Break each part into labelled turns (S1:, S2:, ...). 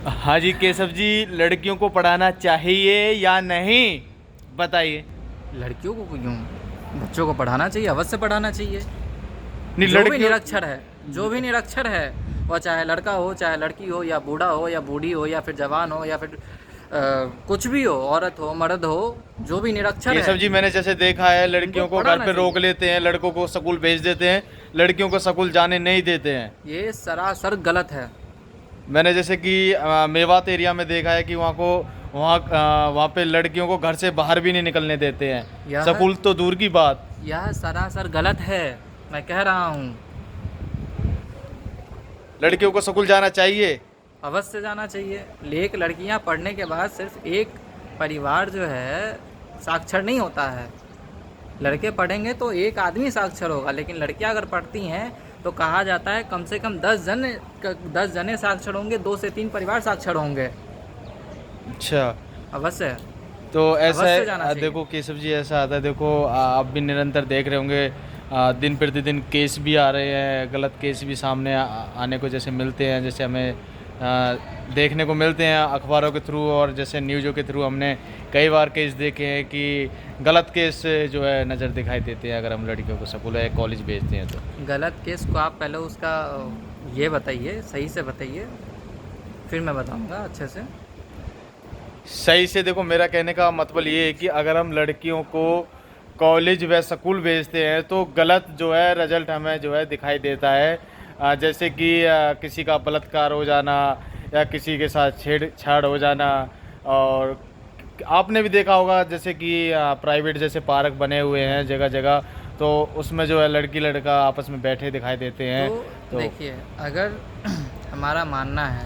S1: हाँ जी केशव जी, लड़कियों को पढ़ाना चाहिए या नहीं, बताइए।
S2: लड़कियों को क्यों, बच्चों को पढ़ाना चाहिए, अवश्य पढ़ाना चाहिए।
S1: नहीं
S2: जो भी
S1: लड़कियों।
S2: निरक्षर है, जो भी निरक्षर है, वह चाहे लड़का हो, चाहे लड़की हो, या बूढ़ा हो, या बूढ़ी हो, या फिर जवान हो, या फिर कुछ भी हो, औरत हो, मर्द हो, जो भी निरक्षर है
S1: केशव जी मैंने जैसे देखा है
S2: उनको
S1: लड़कियों को घर
S2: पढ़ाना
S1: पे रोक
S2: चाहिए।
S1: लेते हैं, लड़कों को स्कूल भेज देते हैं, लड़कियों को स्कूल जाने नहीं देते हैं।
S2: ये सरासर गलत है।
S1: मैंने जैसे कि मेवात एरिया में देखा है कि वहाँ पे लड़कियों को घर से बाहर भी नहीं निकलने देते हैं,
S2: यह
S1: स्कूल तो दूर की बात।
S2: यह सरासर गलत है, मैं कह रहा हूँ।
S1: लड़कियों को स्कूल जाना चाहिए।
S2: अवश्य जाना चाहिए। लेक लड़कियां पढ़ने के बाद सिर्फ एक परिवार जो है साक्षर नहीं होता है। लड़के पढ़ेंगे तो एक आदमी साक्षर होगा, लेकिन लड़कियां अगर पढ़ती हैं तो कहा जाता है कम से कम 10 जने साक्षर होंगे, 2 से 3 परिवार साक्षर होंगे।
S1: अच्छा।
S2: अवश्य।
S1: तो ऐसा
S2: अवश्य जाना
S1: है,
S2: चाहिए।
S1: देखो केशव जी ऐसा आता है, देखो आप भी निरंतर देख रहे होंगे, दिन प्रतिदिन केस भी आ रहे हैं, गलत केस भी सामने आने को जैसे मिलते हैं, जैसे हमें देखने को मिलते हैं अखबारों के थ्रू, और जैसे न्यूज़ों के थ्रू हमने कई बार केस देखे हैं कि गलत केस जो है नज़र दिखाई देते हैं अगर हम लड़कियों को स्कूल या कॉलेज भेजते हैं तो।
S2: गलत केस को आप पहले उसका ये बताइए, सही से बताइए, फिर मैं बताऊंगा अच्छे से।
S1: सही से देखो, मेरा कहने का मतलब ये है कि अगर हम लड़कियों को कॉलेज व स्कूल भेजते हैं तो गलत जो है रिजल्ट हमें जो है दिखाई देता है। जैसे कि किसी का बलात्कार हो जाना या किसी के साथ छेड़छाड़ हो जाना। और आपने भी देखा होगा जैसे कि प्राइवेट जैसे पार्क बने हुए हैं जगह जगह, तो उसमें जो है लड़की लड़का आपस में बैठे दिखाई देते हैं।
S2: तो देखिए, अगर हमारा मानना है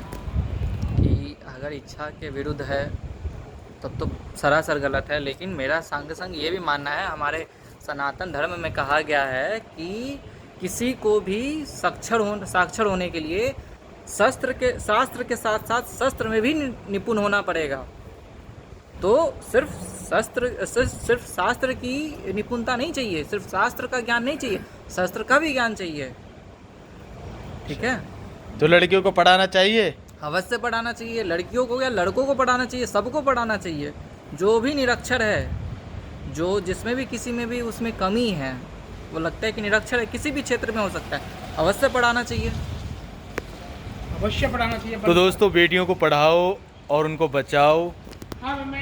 S2: कि अगर इच्छा के विरुद्ध है तब तो सरासर गलत है, लेकिन मेरा संग संग ये भी मानना है, हमारे सनातन धर्म में कहा गया है कि किसी को भी साक्षर होने के लिए शास्त्र के साथ साथ शस्त्र में भी निपुण होना पड़ेगा। तो सिर्फ शास्त्र की निपुणता नहीं चाहिए, सिर्फ शास्त्र का ज्ञान नहीं चाहिए, शस्त्र का भी ज्ञान चाहिए। ठीक है।
S1: तो लड़कियों को पढ़ाना चाहिए।
S2: अवश्य पढ़ाना चाहिए, लड़कियों को या लड़कों को पढ़ाना चाहिए, सबको पढ़ाना चाहिए। जो भी निरक्षर है, जो जिसमें भी किसी में भी उसमें कमी है, वो लगता है कि निरक्षर है, किसी भी क्षेत्र में हो सकता है, अवश्य पढ़ाना चाहिए।
S3: अवश्य पढ़ाना चाहिए।
S1: तो दोस्तों बेटियों को पढ़ाओ और उनको बचाओ।
S3: हाँ मैं